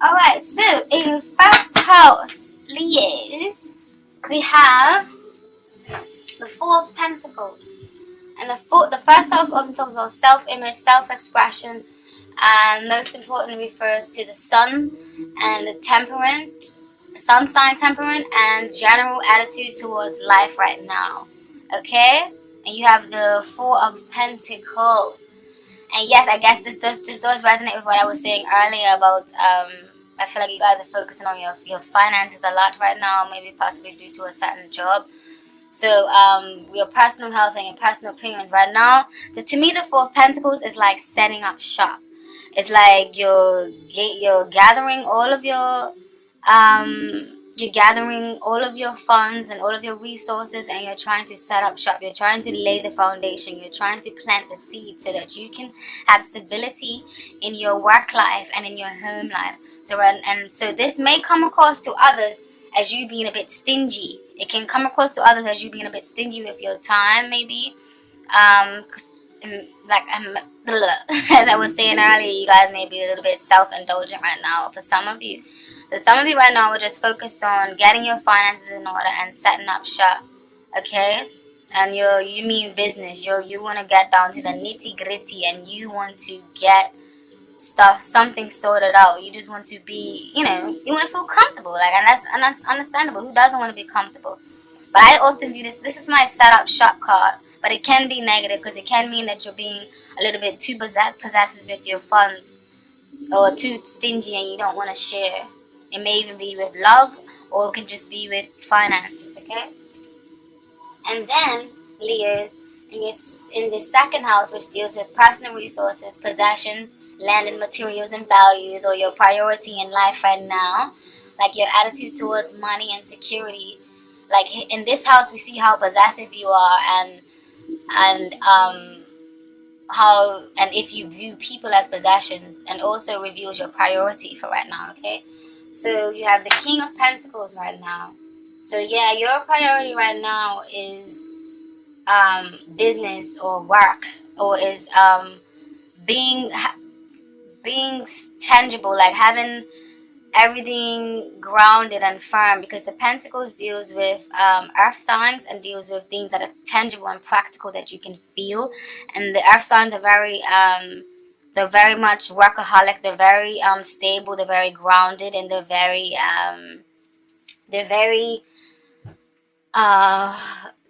Alright, so in first house, Leos, we have the Four of Pentacles. And the first house often talks about self-image, self-expression, and most important refers to the sun and the temperament, sun sign temperament, and general attitude towards life right now. Okay? And you have the Four of Pentacles. And yes, I guess this does resonate with what I was saying earlier about I feel like you guys are focusing on your finances a lot right now, maybe possibly due to a certain job. So your personal health and your personal opinions right now. To me, the Four of Pentacles is like setting up shop. It's like you're gathering all of your funds and all of your resources, and you're trying to set up shop. You're trying to lay the foundation. You're trying to plant the seed so that you can have stability in your work life and in your home life. So this may come across to others as you being a bit stingy. It can come across to others as you being a bit stingy with your time, maybe. As I was saying earlier, you guys may be a little bit self-indulgent right now. For some of you right now, we're just focused on getting your finances in order and setting up shop. Okay, and you mean business. You want to get down to the nitty gritty, and you want to get something sorted out. You just want to be, you want to feel comfortable, and that's understandable. Who doesn't want to be comfortable? But I often view this is my setup shop card, but it can be negative because it can mean that you're being a little bit too possessive with your funds, or too stingy and you don't want to share. It may even be with love, or it can just be with finances. Okay. And then Leos, in the second house, which deals with personal resources, possessions, land and materials and values, or your priority in life right now, like your attitude towards money and security. Like in this house, we see how possessive you are, and if you view people as possessions, and also reveals your priority for right now. Okay, so you have the King of Pentacles right now. So yeah, your priority right now is business or work, or is being tangible, like having everything grounded and firm, because the Pentacles deals with earth signs and deals with things that are tangible and practical that you can feel. And the earth signs are they're very much workaholic. They're very stable. They're very grounded, and they're very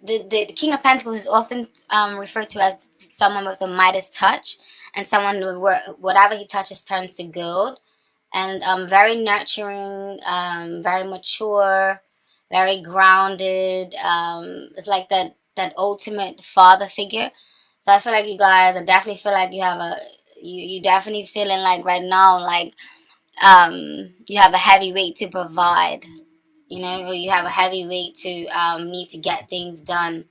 the King of Pentacles is often referred to as someone with the Midas touch, and someone whatever he touches turns to gold. And very nurturing, very mature, very grounded. It's like that ultimate father figure. So I feel like you guys, I definitely feel like you definitely feeling like right now, like you have a heavy weight to provide, or you have a heavy weight to need to get things done,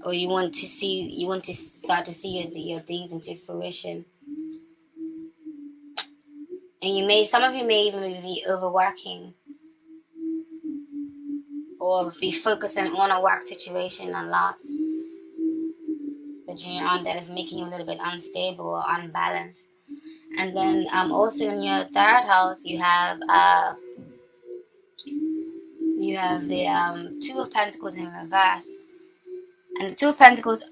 or you want to start to see your things into fruition. And some of you may even be overworking, or be focusing on a work situation a lot that you're on, that is making you a little bit unstable or unbalanced. And then also in your third house, you have the Two of Pentacles in reverse. And the Two of Pentacles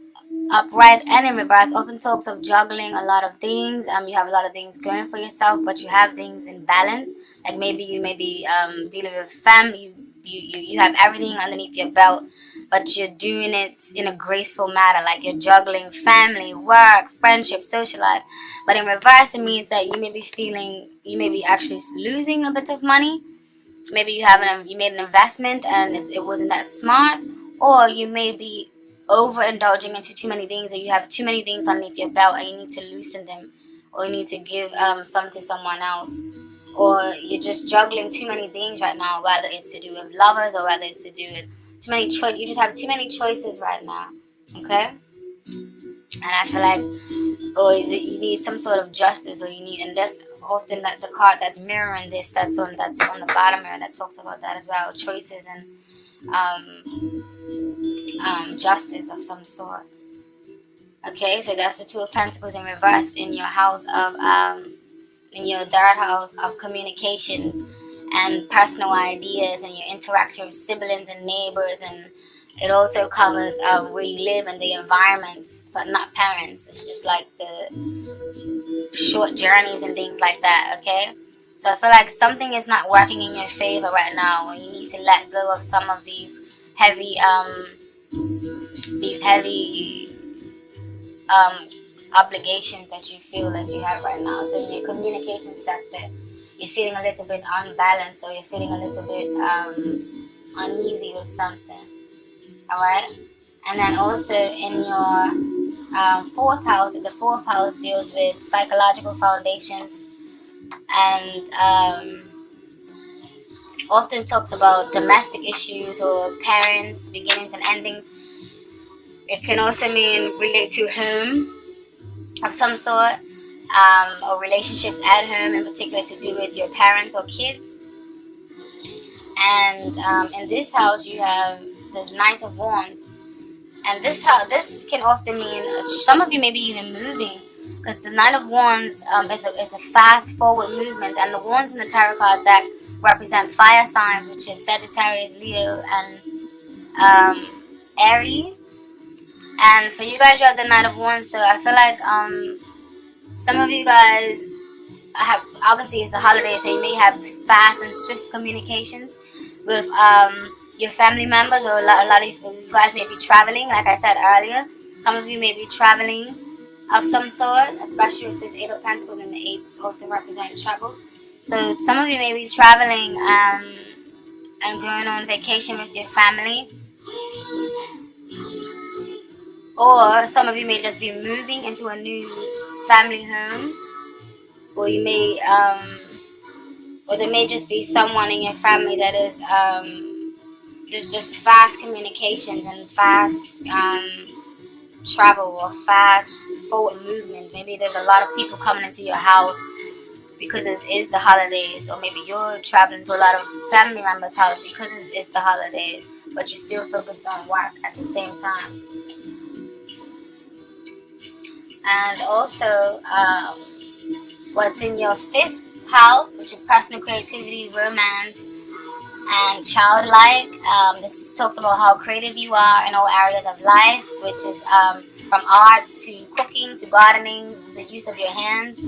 upright and in reverse often talks of juggling a lot of things. You have a lot of things going for yourself, but you have things in balance. Like maybe you may be dealing with family. You have everything underneath your belt, but you're doing it in a graceful manner. Like you're juggling family, work, friendship, social life. But in reverse, it means that you may be actually losing a bit of money. Maybe you made an investment and it wasn't that smart, or you may be overindulging into too many things, or you have too many things underneath your belt and you need to loosen them, or you need to give some to someone else, or you're just juggling too many things right now, whether it's to do with lovers or whether it's to do with too many choices. You just have too many choices right now. Okay. And I feel like, or you need some sort of justice, and that's often the card that's mirroring this, that's on the bottom here, that talks about that as well, choices and justice of some sort. Okay, so that's the Two of Pentacles in reverse in your house of in your third house of communications and personal ideas and your interaction with siblings and neighbors, and it also covers where you live and the environment, but not parents. It's just like the short journeys and things like that, okay? So I feel like something is not working in your favor right now, and you need to let go of some of these heavy obligations that you feel that you have right now. So in your communication sector, you're feeling a little bit unbalanced, or you're feeling a little bit uneasy with something. Alright? And then also in your fourth house, the fourth house deals with psychological foundations, and often talks about domestic issues or parents, beginnings and endings. It can also mean relate to home of some sort, or relationships at home, in particular to do with your parents or kids. And in this house you have the Knight of Wands, and this can often mean some of you maybe even moving, because the Knight of Wands is a fast forward movement, and the wands in the tarot card deck represent fire signs, which is Sagittarius, Leo, and Aries. And for you guys, you have the Knight of Wands, so I feel like some of you guys have, obviously it's the holiday, so you may have fast and swift communications with your family members, or a lot of you guys may be traveling, like I said earlier. Some of you may be traveling of some sort, especially with this Eight of Pentacles, and the eights often represent troubles. So some of you may be traveling and going on vacation with your family, or some of you may just be moving into a new family home, or you may or there may just be someone in your family that is just fast communications and fast travel, or fast forward movement. Maybe there's a lot of people coming into your house because it is the holidays, or maybe you're traveling to a lot of family members' house because it's the holidays, but you're still focused on work at the same time. And also what's in your fifth house, which is personal creativity, romance, and childlike. This talks about how creative you are in all areas of life, which is from art to cooking to gardening, the use of your hands,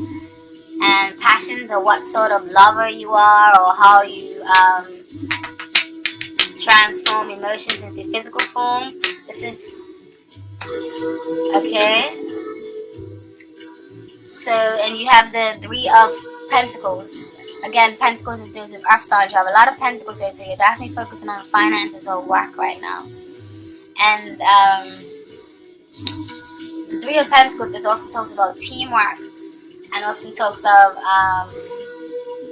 and passions, or what sort of lover you are, or how you transform emotions into physical form. This is okay. So, and you have the Three of Pentacles. Again, Pentacles is deals with earth signs. You have a lot of Pentacles here, so you're definitely focusing on finances or work right now. And the Three of Pentacles just often talks about teamwork, and often talks of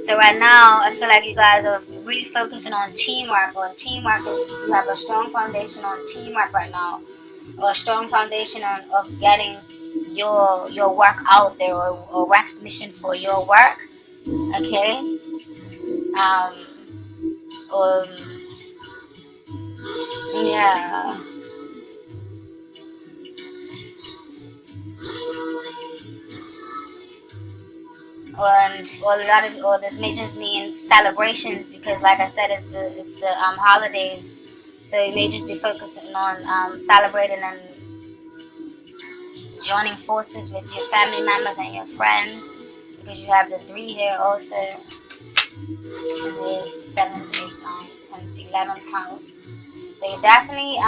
so right now I feel like you guys are really focusing on teamwork, or teamwork is, you have a strong foundation on teamwork right now, or a strong foundation of getting your work out there, or recognition for your work, okay? Yeah. Or this may just mean celebrations, because like I said, it's the holidays, so you may just be focusing on celebrating and joining forces with your family members and your friends, because you have the 3 here also in the 7th, 8th, 9th, 10th, 11th house. So you're definitely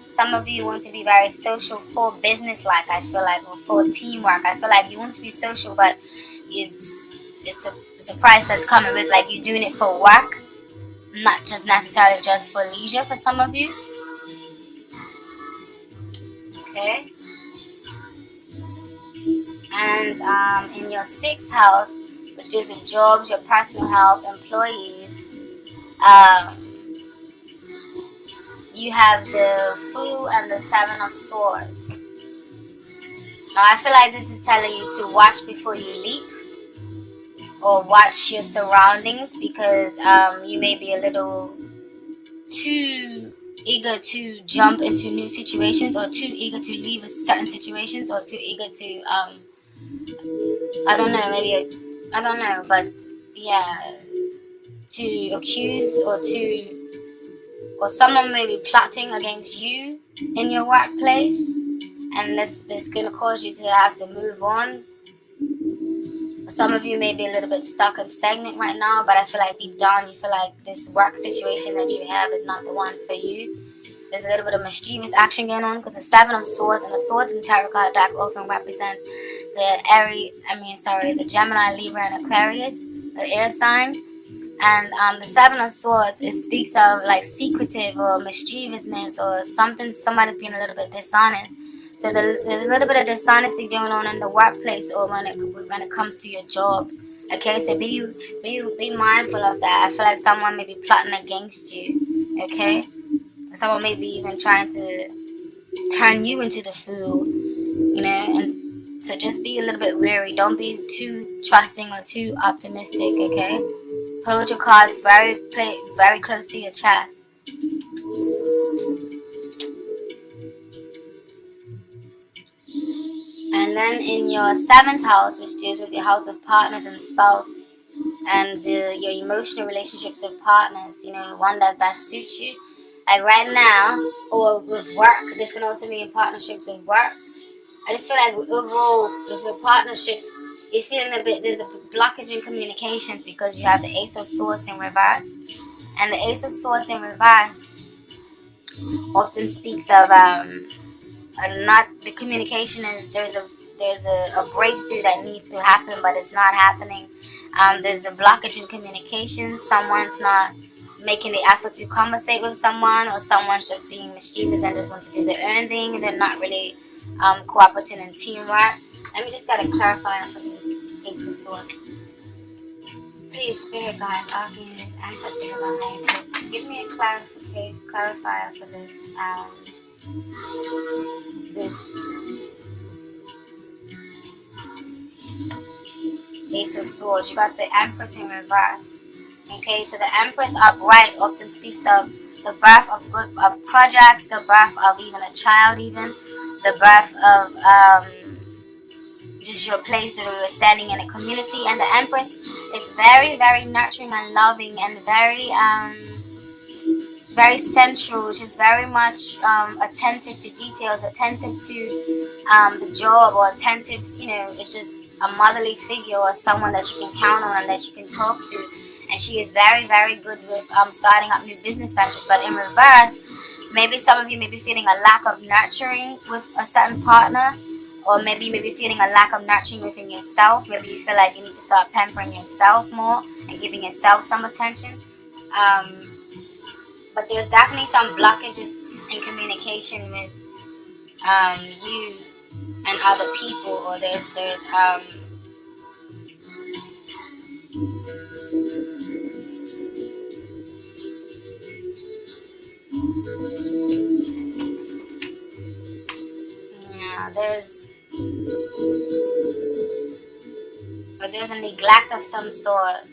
some of you want to be very social for business, like I feel like, or for teamwork. I feel like you want to be social, but it's a price that's coming with, like, you're doing it for work, not just necessarily just for leisure for some of you. Okay. And in your 6th house, which deals with jobs, your personal health, employees, you have the Fool and the 7 of Swords. Now I feel like this is telling you to watch before you leap, or watch your surroundings, because you may be a little too eager to jump into new situations, or too eager to leave certain situations, or too eager to I don't know, maybe, I don't know, but yeah, to accuse or someone may be plotting against you in your workplace, and this gonna cause you to have to move on. Some of you may be a little bit stuck and stagnant right now, but I feel like deep down you feel like this work situation that you have is not the one for you. There's a little bit of mischievous action going on because the Seven of Swords, and the Swords in Tarot card deck often represents the Gemini, Libra, and Aquarius, the air signs. And the Seven of Swords, it speaks of like secretive or mischievousness or something. Somebody's being a little bit dishonest. So there's a little bit of dishonesty going on in the workplace or when it comes to your jobs. Okay, so be mindful of that. I feel like someone may be plotting against you. Okay, someone may be even trying to turn you into the fool. You know, and so just be a little bit wary. Don't be too trusting or too optimistic. Okay. Hold your cards very close to your chest. And then in your 7th house, which deals with your house of partners and spouse, and your emotional relationships with partners, you know, one that best suits you. Like right now, or with work, this can also be in partnerships with work. I just feel like overall, with your partnerships, you're feeling there's a blockage in communications because you have the Ace of Swords in reverse. And the Ace of Swords in reverse often speaks of not the communication is there's a breakthrough that needs to happen, but it's not happening. There's a blockage in communication. Someone's not making the effort to conversate with someone, or someone's just being mischievous and just wants to do their own thing. They're not really cooperating in teamwork. Let me just gotta clarify for this Ace of Swords. Please, Spirit Guides, Archangels, Ancestors of our highest, so give me a clarifier for this. This Ace of Swords. You got the Empress in reverse. Okay, so the Empress upright often speaks of the birth of projects, the birth of even a child, even the birth of just your place that you're standing in a community. And the Empress is very, very nurturing and loving, and very sensual. She's very much attentive to details, attentive to the job, or attentive, you know, it's just a motherly figure or someone that you can count on and that you can talk to. And she is very, very good with starting up new business ventures. But in reverse, maybe some of you may be feeling a lack of nurturing with a certain partner, or maybe you may be feeling a lack of nurturing within yourself. Maybe you feel like you need to start pampering yourself more and giving yourself some attention. But there's definitely some blockages in communication with you and other people, or there's there's a neglect of some sort,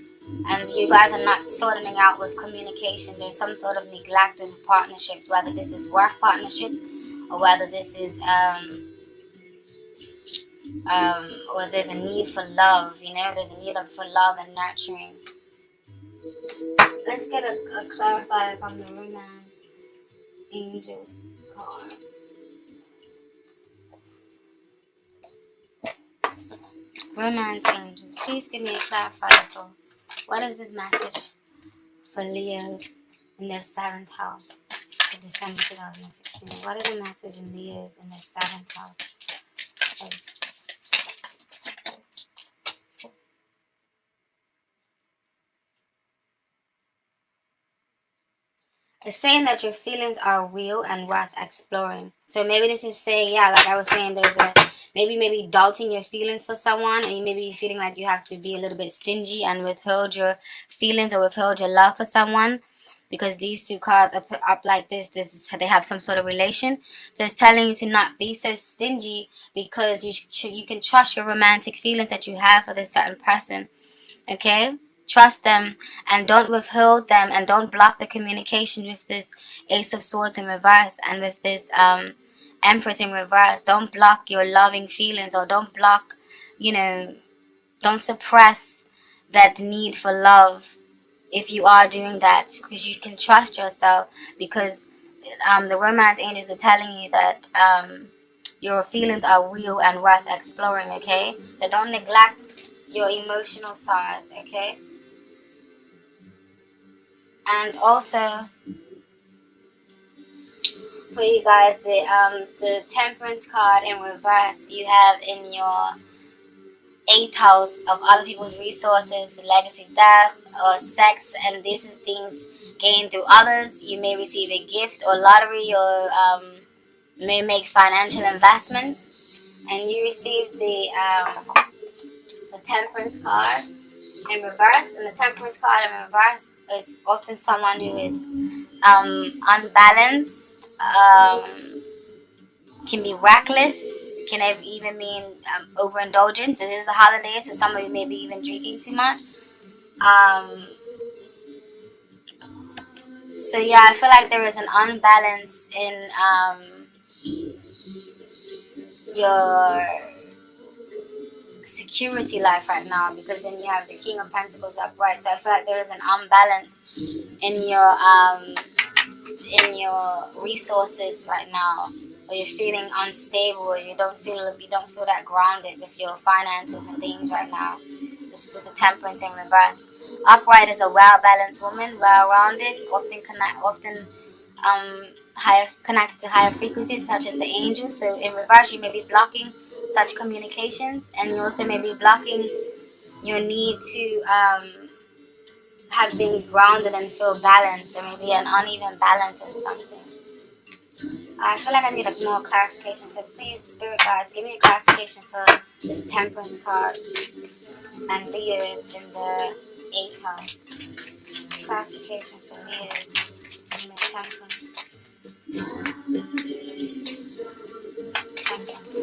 and you guys are not sorting out with communication. There's some sort of neglect of partnerships, whether this is work partnerships or whether this is or there's a need for love. You know, there's a need for love and nurturing. Let's get a clarifier from the Romance Angels cards. Romance Angels, please give me a clarifier for what is this message for Leos in their 7th house for December 2016. What is the message in Leos in their 7th house? Okay. It's saying that your feelings are real and worth exploring. So maybe this is saying, yeah, like I was saying, there's a maybe doubting your feelings for someone, and you maybe feeling like you have to be a little bit stingy and withhold your feelings or withhold your love for someone, because these two cards are put up like this. They have some sort of relation. So it's telling you to not be so stingy, because you can trust your romantic feelings that you have for this certain person. Okay? Trust them and don't withhold them, and don't block the communication with this Ace of Swords in reverse and with this Empress in reverse. Don't block your loving feelings, or don't block, you know, Don't suppress that need for love if you are doing that, because you can trust yourself, because the romance angels are telling you that your feelings are real and worth exploring, okay? So don't neglect your emotional side, okay? And also, for you guys, the Temperance card in reverse, you have in your 8th house of other people's resources, legacy, death, or sex, and this is things gained through others. You may receive a gift or lottery, or may make financial investments, and you receive the Temperance card in reverse. And the Temperance card in reverse is often someone who is unbalanced, can be reckless, can have even mean overindulgence. It is a holiday, so some of you may be even drinking too much. So yeah, I feel like there is an unbalance in your security life right now, because then you have the King of Pentacles upright. So I feel like there is an unbalance in your resources right now, or you're feeling unstable, or you don't feel that grounded with your finances and things right now. Just with the Temperance in reverse. Upright is a well-balanced woman, well-rounded, often higher, connected to higher frequencies such as the angels. So in reverse, you may be blocking such communications, and you also may be blocking your need to have things grounded and feel balanced. There may be an uneven balance in something. I feel like I need a more clarification, so please, Spirit Guides, give me a clarification for this Temperance card and Leos in the 8th house. Clarification for Leos in the Temperance.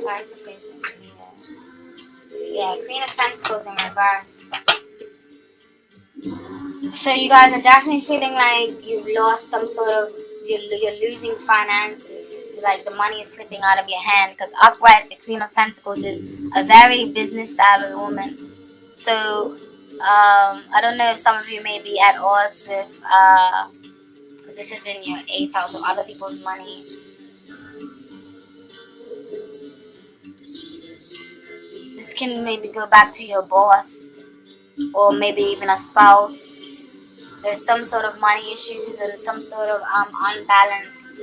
Clarification for Leos. Yeah, Queen of Pentacles in reverse. So you guys are definitely feeling like you've lost some sort of, you're losing finances, like the money is slipping out of your hand, because upright, the Queen of Pentacles is a very business savvy woman. So I don't know if some of you may be at odds with, because this is in your 8th house of other people's money. This can maybe go back to your boss, or maybe even a spouse. There's some sort of money issues and some sort of unbalance,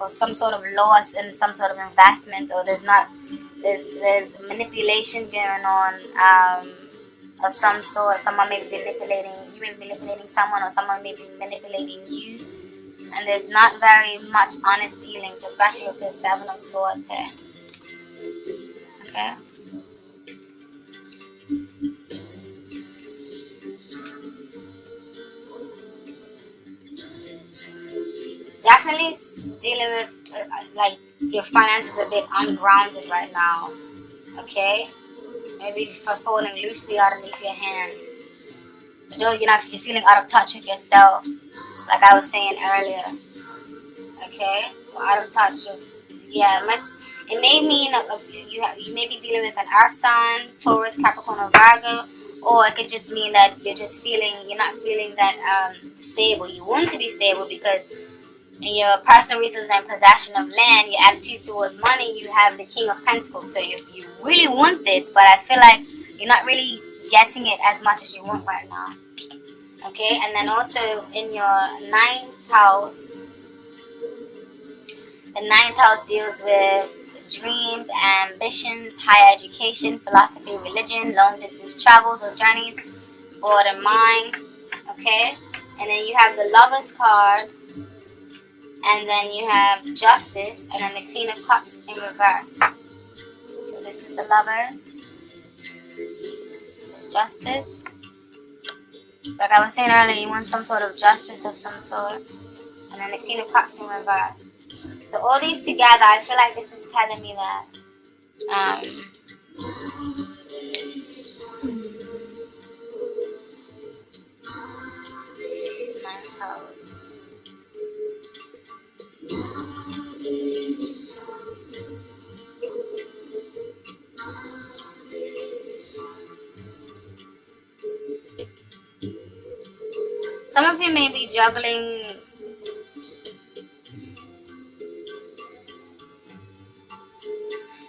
or some sort of loss in some sort of investment, or there's manipulation going on of some sort. Someone may be manipulating someone, or someone may be manipulating you, and there's not very much honest dealings, especially with the 7 of Swords here. Okay. Definitely dealing with like your finances a bit ungrounded right now. Okay, maybe for falling loosely underneath your hand. You're feeling out of touch with yourself, like I was saying earlier. Okay, or out of touch with, it may mean you may be dealing with an earth sign, Taurus, Capricorn, or Virgo, or it could just mean that you're not feeling that stable. You want to be stable because in your personal resources and possession of land, your attitude towards money, you have the King of Pentacles. So you really want this, but I feel like you're not really getting it as much as you want right now. Okay, and then also in your 9th house, the 9th house deals with dreams, ambitions, higher education, philosophy, religion, long distance travels or journeys, broader mind. Okay, and then you have the Lovers card. And then you have the Justice, and then the Queen of Cups in reverse. So this is the Lovers. This is Justice. Like I was saying earlier, you want some sort of justice of some sort. And then the Queen of Cups in reverse. So all these together, I feel like this is telling me that my house. Some of you may be juggling.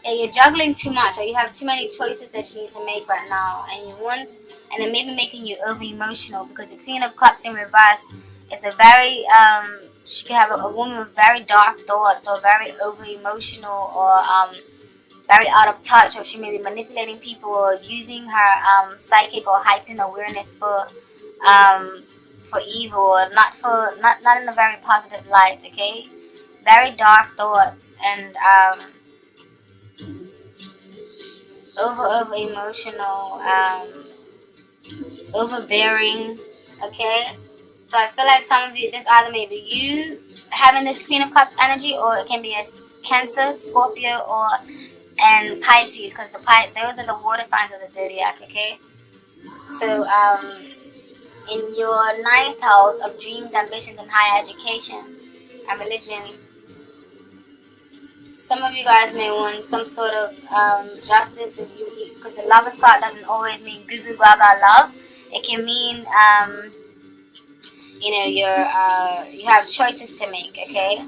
Yeah, you're juggling too much, or you have too many choices that you need to make right now, and it may be making you over emotional, because the Queen of Cups in reverse is a very she can have a woman with very dark thoughts, or very over emotional, or very out of touch, or she may be manipulating people, or using her psychic or heightened awareness for evil, or not in a very positive light. Okay, very dark thoughts, and over emotional, overbearing. Okay, so I feel like some of you, this either may be you having this Queen of Cups energy, or it can be a Cancer, Scorpio, or and Pisces, because those are the water signs of the zodiac. Okay, so in your ninth house of dreams, ambitions, and higher education and religion, some of you guys may want some sort of justice with you, because the Lover's card doesn't always mean goo goo gaga love. It can mean you have choices to make. Okay,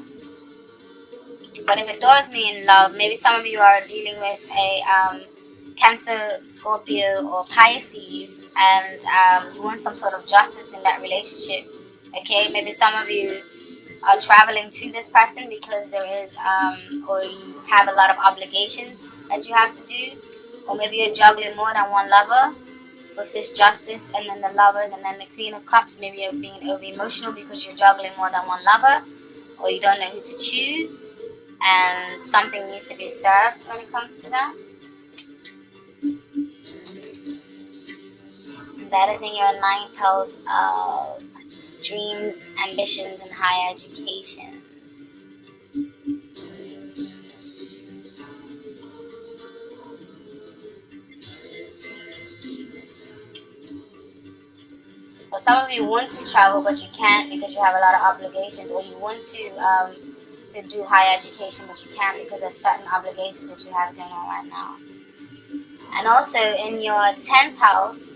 but if it does mean love, maybe some of you are dealing with a Cancer, Scorpio, or Pisces, and you want some sort of justice in that relationship. Okay, maybe some of you are traveling to this person because there is or you have a lot of obligations that you have to do, or maybe you're juggling more than one lover with this justice, and then the lovers, and then the Queen of Cups. Maybe you're being over emotional because you're juggling more than one lover, or you don't know who to choose, and something needs to be served when it comes to that. That is in your ninth house of dreams, ambitions, and higher education. Or some of you want to travel but you can't because you have a lot of obligations, or you want to do higher education but you can't because of certain obligations that you have going on right now. And also in your 10th house,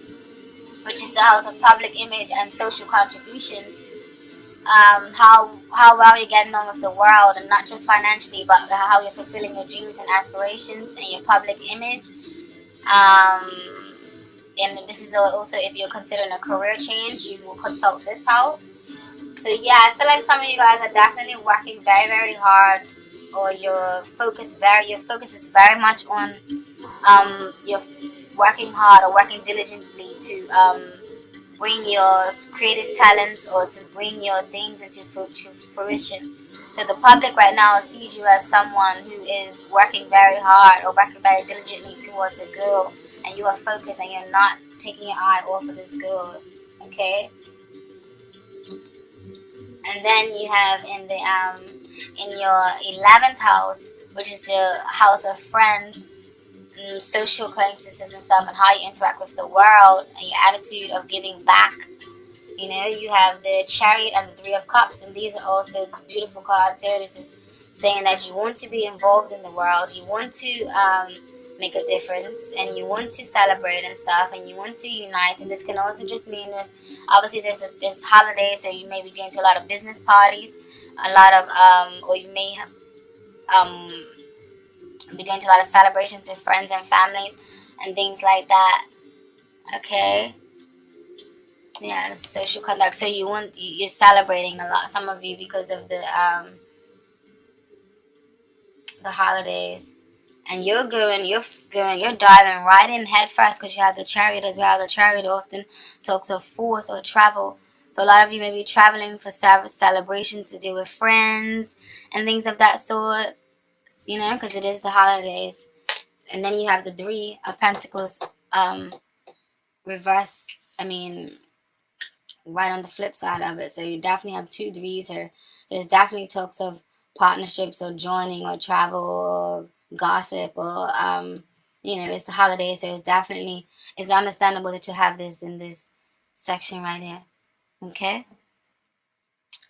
which is the house of public image and social contributions, how well you're getting on with the world, and not just financially, but how you're fulfilling your dreams and aspirations and your public image. And this is also, if you're considering a career change, you will consult this house. So yeah, I feel like some of you guys are definitely working very, very hard, or your focus is very much on you're working hard or working diligently to bring your creative talents, or to bring your things into fruition. So the public right now sees you as someone who is working very hard, or working very diligently towards a goal, and you are focused and you're not taking your eye off of this goal. Okay. And then you have in your 11th house, which is your house of friends, social acquaintances and stuff, and how you interact with the world, and your attitude of giving back. You know, you have the Chariot and the Three of Cups, and these are also beautiful cards here. This is saying that you want to be involved in the world, you want to make a difference, and you want to celebrate and stuff, and you want to unite. And this can also just mean that obviously there's holidays, so you may be going to a lot of business parties, a lot of or you may have be going to a lot of celebrations with friends and families and things like that. Okay. Yeah, social conduct. So you're celebrating a lot, some of you, because of the holidays, and you're diving right in head first, because you have the Chariot as well. The Chariot often talks of force or travel. So a lot of you may be traveling for celebrations to do with friends and things of that sort. You know, because it is the holidays. And then you have the Three of Pentacles reverse. I mean, right on the flip side of it. So you definitely have two threes here. There's definitely talks of partnerships, or joining, or travel, or gossip, or it's the holidays. So it's understandable that you have this in this section right here. Okay.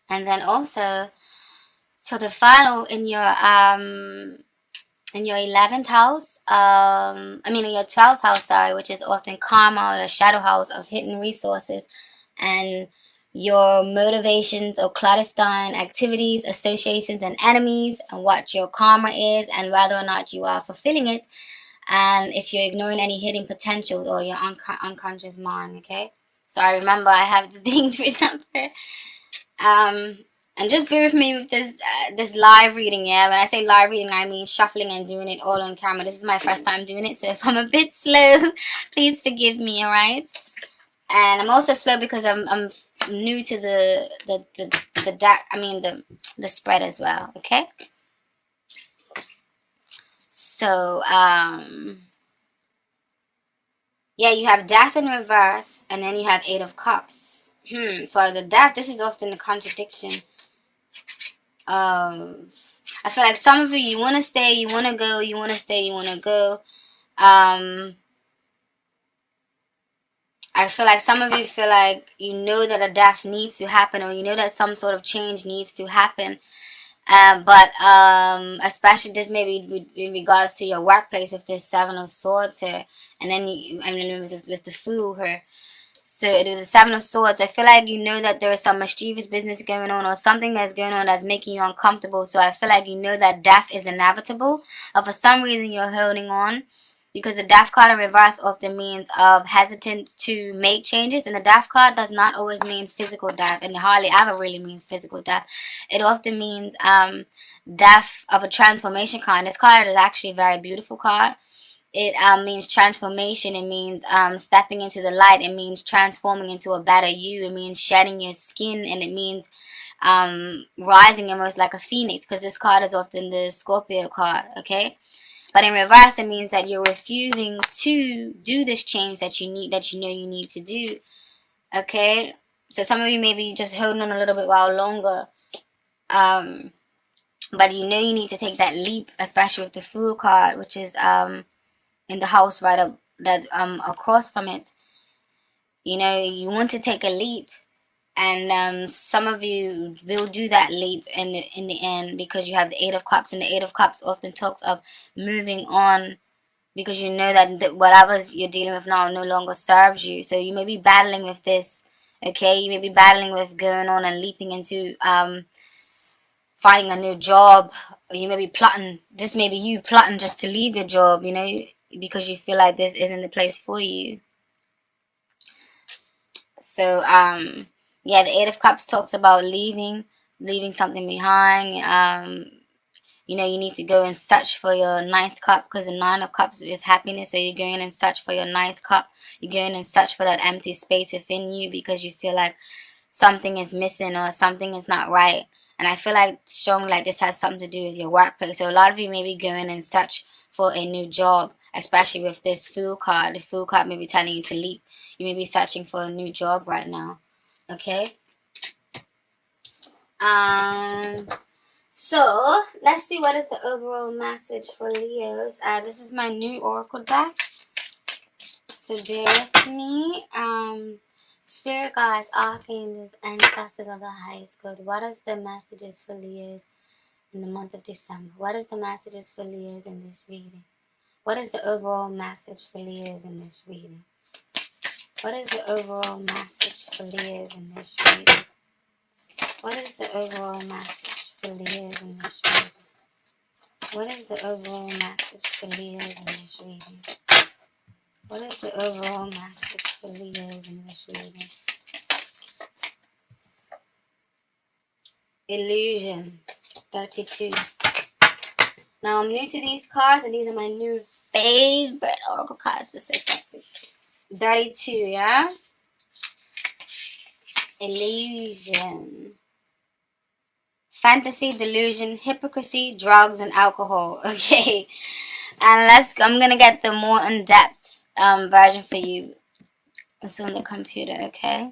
And then also for the final in your 11th house, in your 12th house, sorry, which is often karma, or the shadow house of hidden resources and your motivations or clandestine activities, associations, and enemies, and what your karma is, and whether or not you are fulfilling it, and if you're ignoring any hidden potential or your unconscious mind. Okay, so I remember I have the things written up here. And just bear with me with this live reading. Yeah, when I say live reading, I mean shuffling and doing it all on camera. This is my first time doing it, so if I'm a bit slow, please forgive me. All right. And I'm also slow because I'm new to the spread as well. Okay. So yeah, you have Death in reverse, and then you have Eight of Cups. So the Death, this is often a contradiction. I feel like some of you want to stay, you want to go, you want to stay, you want to go. I feel like some of you feel like you know that a death needs to happen, or you know that some sort of change needs to happen. But especially this maybe in regards to your workplace with this Seven of Swords here, and then with the Fool here. So it was the Seven of Swords. I feel like you know that there is some mischievous business going on, or something that's going on that's making you uncomfortable. So I feel like you know that death is inevitable, or for some reason you're holding on. Because the Death card in reverse often means of hesitant to make changes, and the Death card does not always mean physical death, and it hardly ever really means physical death. It often means death of a transformation card. This card is actually a very beautiful card. It means transformation. It means stepping into the light. It means transforming into a better you. It means shedding your skin, and it means rising almost like a phoenix, because this card is often the Scorpio card. Okay. But in reverse, it means that you're refusing to do this change that you know you need to do. Okay? So some of you may be just holding on a little bit while longer. But you know you need to take that leap, especially with the Fool card, which is in the house right up that across from it. You know, you want to take a leap. And some of you will do that leap in the end, because you have the Eight of Cups, and the Eight of Cups often talks of moving on, because you know that whatever you're dealing with now no longer serves you. So you may be battling with this. Okay, you may be battling with going on and leaping into finding a new job, or you may be plotting. This may be you plotting just to leave your job. You know, because you feel like this isn't the place for you. So yeah, the Eight of Cups talks about leaving something behind. You know, you need to go and search for your ninth cup, because the Nine of Cups is happiness. So you're going and search for your ninth cup. You're going and search for that empty space within you, because you feel like something is missing or something is not right. And I feel like strongly like this has something to do with your workplace. So a lot of you may be going and search for a new job, especially with this Fool card. The Fool card may be telling you to leap. You may be searching for a new job right now. Okay? So, let's see what is the overall message for Leos. This is my new oracle deck, so bear with me. Spirit guides, archangels, ancestors of the highest good. What is the messages for Leos in the month of December? What is the messages for Leos in this reading? What is the overall message for Leos in this reading? What is the overall message for Leos in this reading? What is the overall message for Leos in this reading? What is the overall message for Leos in this reading? What is the overall message for Leos in this reading? Illusion, 32. Now I'm new to these cards, and these are my new favorite oracle cards. This is sexy. 32, yeah? Illusion. Fantasy, delusion, hypocrisy, drugs, and alcohol. Okay. And I'm gonna get the more in-depth version for you. It's on the computer, okay?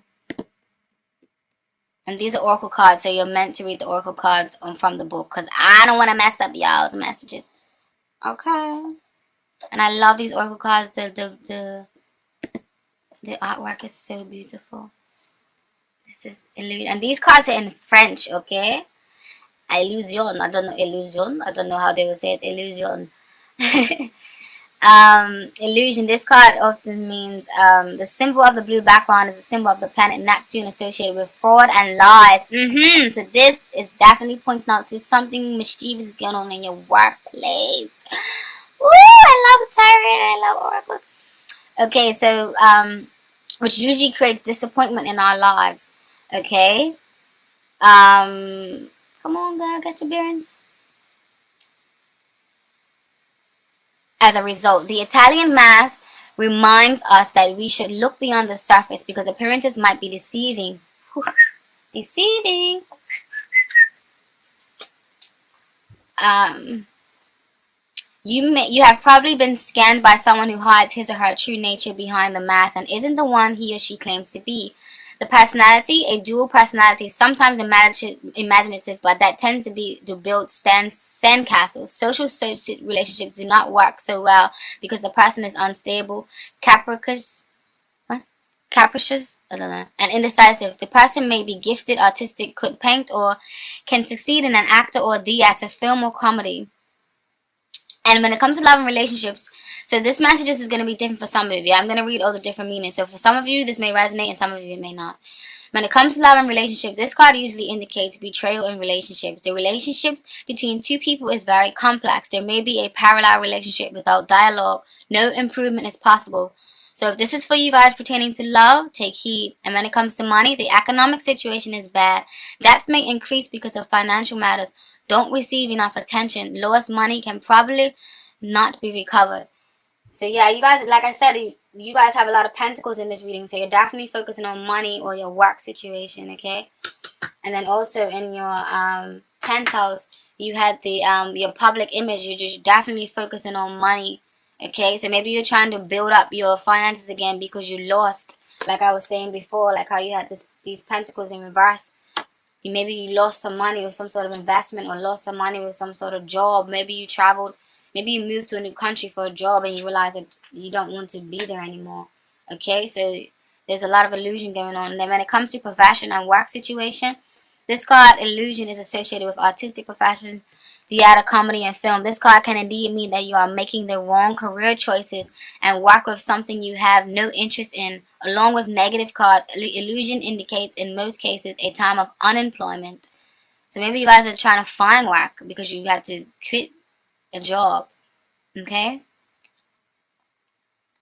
And these are oracle cards, so you're meant to read the oracle cards from the book, because I don't want to mess up y'all's messages. Okay. And I love these oracle cards. The artwork is so beautiful. This is illusion. And these cards are in French, okay? Illusion. I don't know illusion. I don't know how they will say it. Illusion. Illusion. This card often means the symbol of the blue background is a symbol of the planet Neptune associated with fraud and lies. So this is definitely pointing out to something mischievous going on in your workplace. Woo! I love tarot. I love oracles. Okay, so which usually creates disappointment in our lives. Okay. Come on, girl, get your bearings. As a result, the Italian mass reminds us that we should look beyond the surface because appearances might be deceiving. Deceiving. You have probably been scanned by someone who hides his or her true nature behind the mask and isn't the one he or she claims to be. The personality, a dual personality, sometimes imaginative, but that tends to build sandcastles. Social relationships do not work so well because the person is unstable, capricious, capricious, I don't know, and indecisive. The person may be gifted, artistic, could paint, or can succeed in an actor or theater, film, or comedy. And when it comes to love and relationships, so this message is going to be different for some of you. I'm going to read all the different meanings. So for some of you, this may resonate, and some of you it may not. When it comes to love and relationships, this card usually indicates betrayal in relationships. The relationships between two people is very complex. There may be a parallel relationship without dialogue. No improvement is possible. So if this is for you guys pertaining to love, take heed. And when it comes to money, the economic situation is bad. Debts may increase because of financial matters. Don't receive enough attention. Lost money can probably not be recovered. So yeah, you guys, like I said, you guys have a lot of pentacles in this reading. So you're definitely focusing on money or your work situation, okay? And then also in your 10th house, you had the your public image. You're just definitely focusing on money. Okay, so maybe you're trying to build up your finances again because you lost, like I was saying before, like how you had these pentacles in reverse. Maybe you lost some money with some sort of investment or lost some money with some sort of job. Maybe you traveled, maybe you moved to a new country for a job and you realize that you don't want to be there anymore. Okay, so there's a lot of illusion going on. And then when it comes to profession and work situation, this card, illusion, is associated with artistic professions, theater, comedy, and film. This card can indeed mean that you are making the wrong career choices and work with something you have no interest in. Along with negative cards, illusion indicates in most cases a time of unemployment. So maybe you guys are trying to find work because you have to quit a job. Okay?